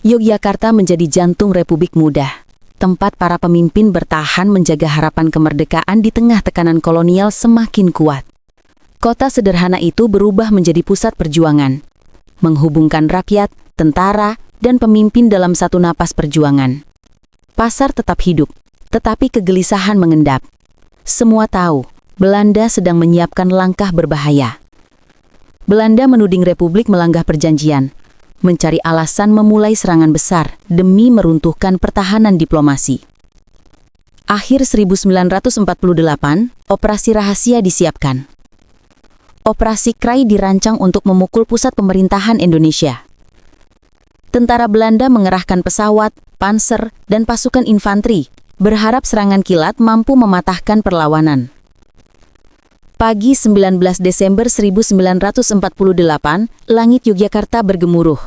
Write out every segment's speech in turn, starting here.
Yogyakarta menjadi jantung Republik Muda, tempat para pemimpin bertahan menjaga harapan kemerdekaan di tengah tekanan kolonial semakin kuat. Kota sederhana itu berubah menjadi pusat perjuangan, menghubungkan rakyat, tentara, dan pemimpin dalam satu napas perjuangan. Pasar tetap hidup, tetapi kegelisahan mengendap. Semua tahu, Belanda sedang menyiapkan langkah berbahaya. Belanda menuding Republik melanggar perjanjian, mencari alasan memulai serangan besar demi meruntuhkan pertahanan diplomasi. Akhir 1948, operasi rahasia disiapkan. Operasi Krai dirancang untuk memukul pusat pemerintahan Indonesia. Tentara Belanda mengerahkan pesawat, panser, dan pasukan infanteri, berharap serangan kilat mampu mematahkan perlawanan. Pagi 19 Desember 1948, langit Yogyakarta bergemuruh.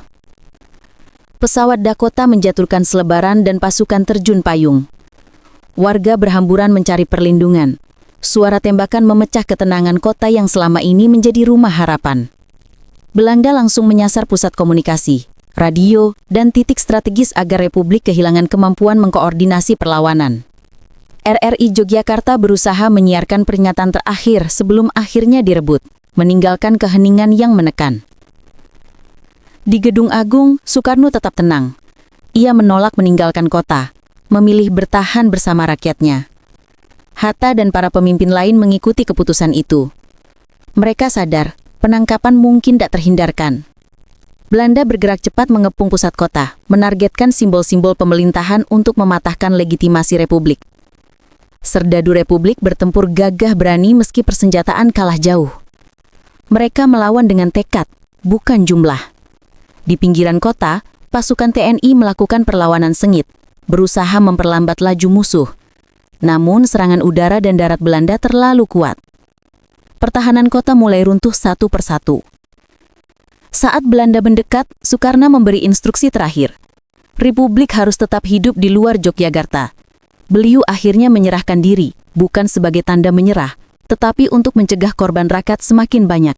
Pesawat Dakota menjatuhkan selebaran dan pasukan terjun payung. Warga berhamburan mencari perlindungan. Suara tembakan memecah ketenangan kota yang selama ini menjadi rumah harapan. Belanda langsung menyasar pusat komunikasi, radio, dan titik strategis agar Republik kehilangan kemampuan mengkoordinasi perlawanan. RRI Yogyakarta berusaha menyiarkan peringatan terakhir sebelum akhirnya direbut, meninggalkan keheningan yang menekan. Di Gedung Agung, Soekarno tetap tenang. Ia menolak meninggalkan kota, memilih bertahan bersama rakyatnya. Hatta dan para pemimpin lain mengikuti keputusan itu. Mereka sadar, penangkapan mungkin tak terhindarkan. Belanda bergerak cepat mengepung pusat kota, menargetkan simbol-simbol pemerintahan untuk mematahkan legitimasi Republik. Serdadu Republik bertempur gagah berani meski persenjataan kalah jauh. Mereka melawan dengan tekad, bukan jumlah. Di pinggiran kota, pasukan TNI melakukan perlawanan sengit, berusaha memperlambat laju musuh. Namun serangan udara dan darat Belanda terlalu kuat. Pertahanan kota mulai runtuh satu persatu. Saat Belanda mendekat, Soekarno memberi instruksi terakhir. Republik harus tetap hidup di luar Yogyakarta. Beliau akhirnya menyerahkan diri, bukan sebagai tanda menyerah, tetapi untuk mencegah korban rakyat semakin banyak.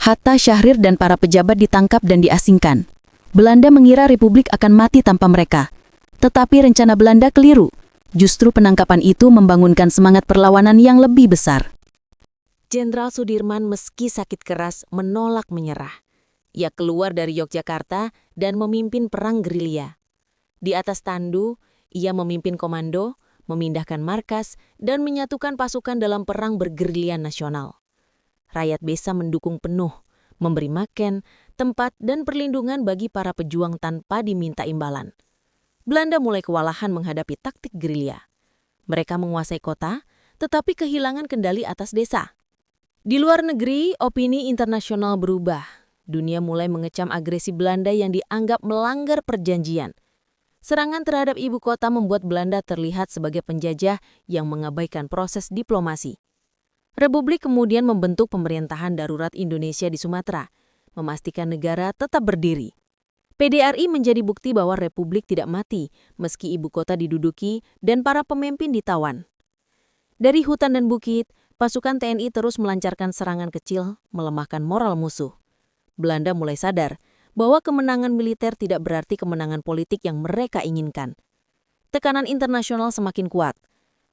Hatta, Syahrir, dan para pejabat ditangkap dan diasingkan. Belanda mengira Republik akan mati tanpa mereka. Tetapi rencana Belanda keliru. Justru penangkapan itu membangunkan semangat perlawanan yang lebih besar. Jenderal Sudirman meski sakit keras menolak menyerah. Ia keluar dari Yogyakarta dan memimpin perang gerilya. Di atas tandu, ia memimpin komando, memindahkan markas, dan menyatukan pasukan dalam perang bergerilya nasional. Rakyat Desa mendukung penuh, memberi makan, tempat, dan perlindungan bagi para pejuang tanpa diminta imbalan. Belanda mulai kewalahan menghadapi taktik gerilya. Mereka menguasai kota, tetapi kehilangan kendali atas desa. Di luar negeri, opini internasional berubah. Dunia mulai mengecam agresi Belanda yang dianggap melanggar perjanjian. Serangan terhadap ibu kota membuat Belanda terlihat sebagai penjajah yang mengabaikan proses diplomasi. Republik kemudian membentuk pemerintahan darurat Indonesia di Sumatera, memastikan negara tetap berdiri. PDRI menjadi bukti bahwa Republik tidak mati meski ibu kota diduduki dan para pemimpin ditawan. Dari hutan dan bukit, pasukan TNI terus melancarkan serangan kecil, melemahkan moral musuh. Belanda mulai sadar bahwa kemenangan militer tidak berarti kemenangan politik yang mereka inginkan. Tekanan internasional semakin kuat.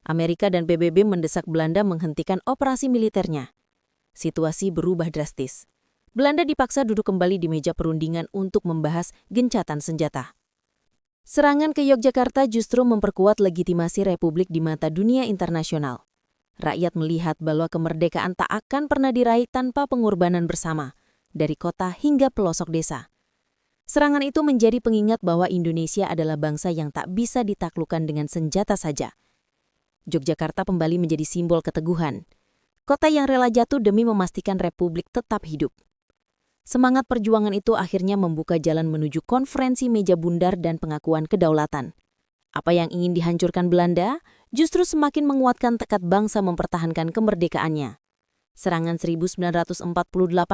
Amerika dan PBB mendesak Belanda menghentikan operasi militernya. Situasi berubah drastis. Belanda dipaksa duduk kembali di meja perundingan untuk membahas gencatan senjata. Serangan ke Yogyakarta justru memperkuat legitimasi Republik di mata dunia internasional. Rakyat melihat bahwa kemerdekaan tak akan pernah diraih tanpa pengorbanan bersama, dari kota hingga pelosok desa. Serangan itu menjadi pengingat bahwa Indonesia adalah bangsa yang tak bisa ditaklukkan dengan senjata saja. Yogyakarta kembali menjadi simbol keteguhan. Kota yang rela jatuh demi memastikan Republik tetap hidup. Semangat perjuangan itu akhirnya membuka jalan menuju konferensi meja bundar dan pengakuan kedaulatan. Apa yang ingin dihancurkan Belanda justru semakin menguatkan tekad bangsa mempertahankan kemerdekaannya. Serangan 1948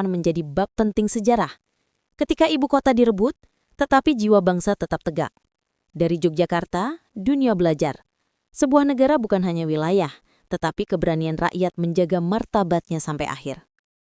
menjadi bab penting sejarah. Ketika ibu kota direbut, tetapi jiwa bangsa tetap tegak. Dari Yogyakarta, dunia belajar. Sebuah negara bukan hanya wilayah, tetapi keberanian rakyat menjaga martabatnya sampai akhir.